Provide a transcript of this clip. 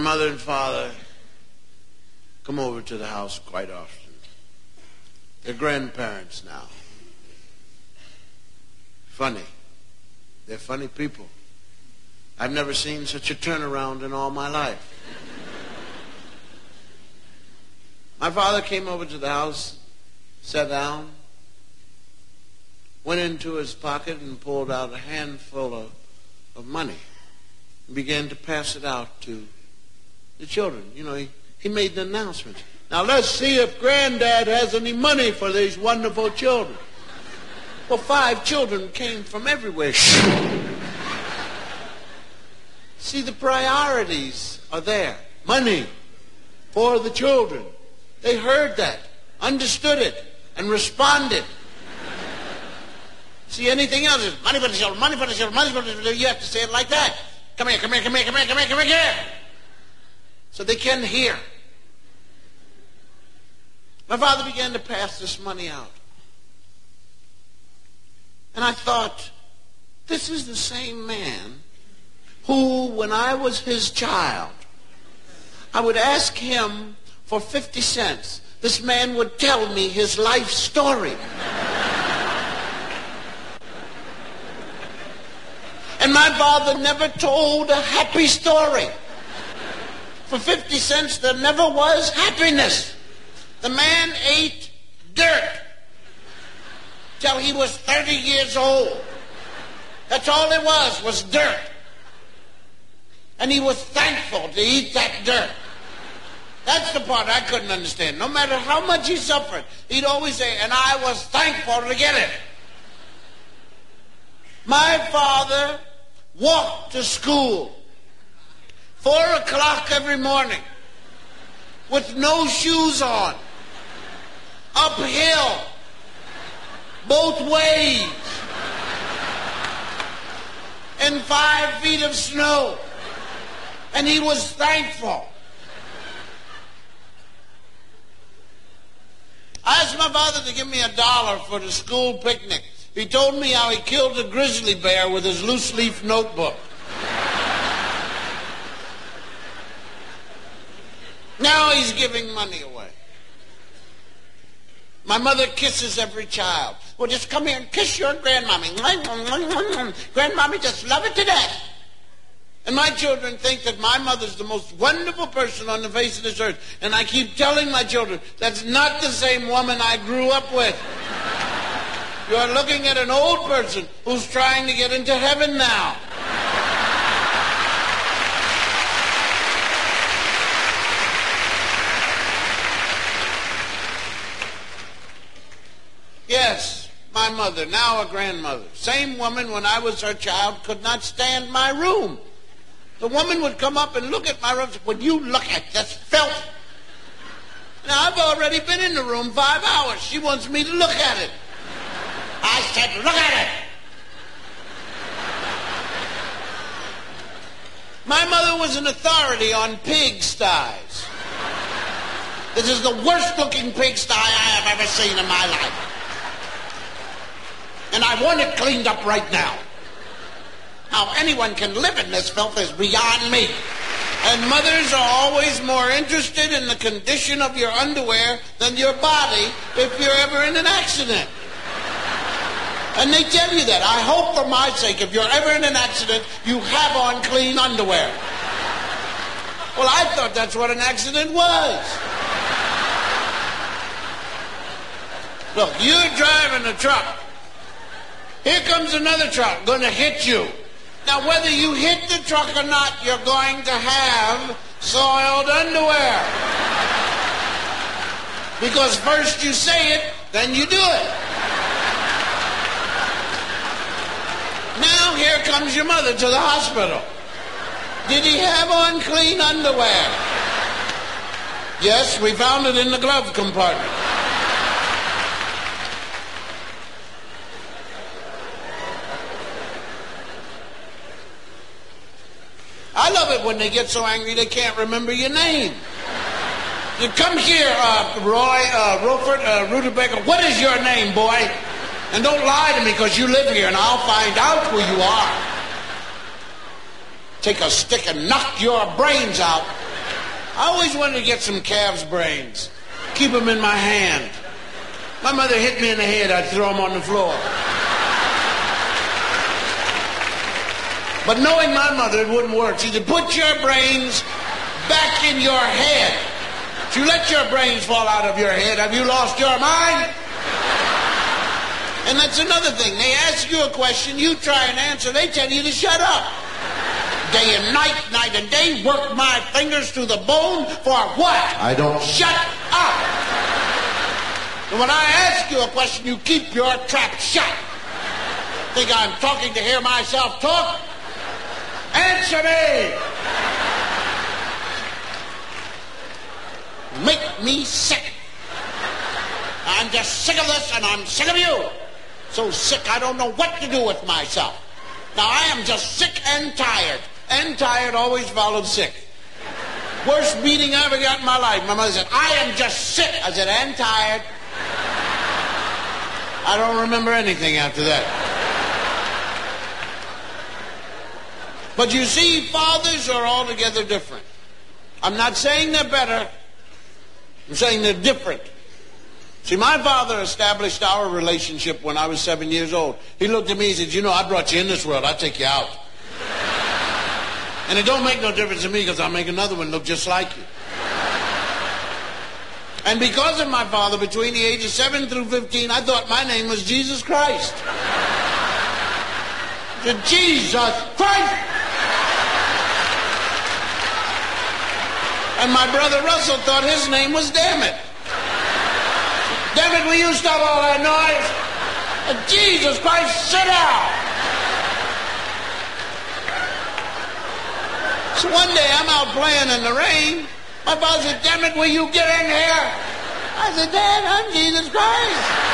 mother and father come over to the house quite often. They're grandparents now. Funny. They're funny people. I've never seen such a turnaround in all my life. My father came over to the house, sat down, went into his pocket and pulled out a handful of money and began to pass it out to the children. You know, he made an announcement. Now let's see if Granddad has any money for these wonderful children. Well, 5 children came from everywhere. See, the priorities are there. Money for the children. They heard that, understood it, and responded. See, anything else is money for the children, money for the children, money for the children. You have to say it like that. Come here, come here, come here, come here, come here, come here. So they can hear. My father began to pass this money out. And I thought, this is the same man who, when I was his child, I would ask him for 50 cents. This man would tell me his life story. And my father never told a happy story. For 50 cents, there never was happiness. The man ate dirt till he was 30 years old. That's all it was dirt. And he was thankful to eat that dirt. That's the part I couldn't understand. No matter how much he suffered, he'd always say, and I was thankful to get it. My father walked to school 4 o'clock every morning with no shoes on, uphill, both ways, in 5 feet of snow. And he was thankful. I asked my father to give me $1 for the school picnic. He told me how he killed a grizzly bear with his loose leaf notebook. Now he's giving money away. My mother kisses every child. Well, just come here and kiss your grandmommy. Grandmommy just love it to death. And my children think that my mother's the most wonderful person on the face of this earth. And I keep telling my children, that's not the same woman I grew up with. You are looking at an old person who's trying to get into heaven now. Yes, my mother, now a grandmother. Same woman when I was her child could not stand my room. The woman would come up and look at my room and say, would you look at this filth? Now, I've already been in the room 5 hours. She wants me to look at it. I said, look at it. My mother was an authority on pigsties. This is the worst looking pigsty I have ever seen in my life. And I want it cleaned up right now. How anyone can live in this filth is beyond me. And mothers are always more interested in the condition of your underwear than your body if you're ever in an accident. And they tell you that. I hope for my sake, if you're ever in an accident, you have on clean underwear. Well, I thought that's what an accident was. Look, you're driving a truck. Here comes another truck going to hit you. Now, whether you hit the truck or not, you're going to have soiled underwear. Because first you say it, then you do it. Now here comes your mother to the hospital. Did he have on clean underwear? Yes, we found it in the glove compartment. I love it when they get so angry they can't remember your name. You come here, Roy, Rutabaga. What is your name, boy? And don't lie to me because you live here and I'll find out who you are. Take a stick and knock your brains out I always wanted to get some calves' brains. Keep them in my hand. My mother hit me in the head, I'd throw them on the floor. But knowing my mother, it wouldn't work. She said, put your brains back in your head. If you let your brains fall out of your head, have you lost your mind? And that's another thing. They ask you a question, you try and answer, they tell you to shut up. Day and night, night and day, work my fingers to the bone for what? I don't. Shut up. And when I ask you a question, you keep your trap shut. Think I'm talking to hear myself talk? Answer me. Make me sick. I'm just sick of this and I'm sick of you. So sick I don't know what to do with myself. Now I am just sick and tired. And tired always followed sick. Worst beating I ever got in my life. My mother said, I am just sick. I said, and tired. I don't remember anything after that. But you see, fathers are altogether different. I'm not saying they're better. I'm saying they're different. See, my father established our relationship when I was 7 years old. He looked at me and said, you know, I brought you in this world. I'll take you out. And it don't make no difference to me because I'll make another one look just like you. And because of my father, between the ages 7 through 15, I thought my name was Jesus Christ. I said, Jesus Christ! And my brother Russell thought his name was Damn It. Damn it, will you stop all that noise? Jesus Christ, sit down! So one day I'm out playing in the rain. My father said, damn it, will you get in here? I said, Dad, I'm Jesus Christ.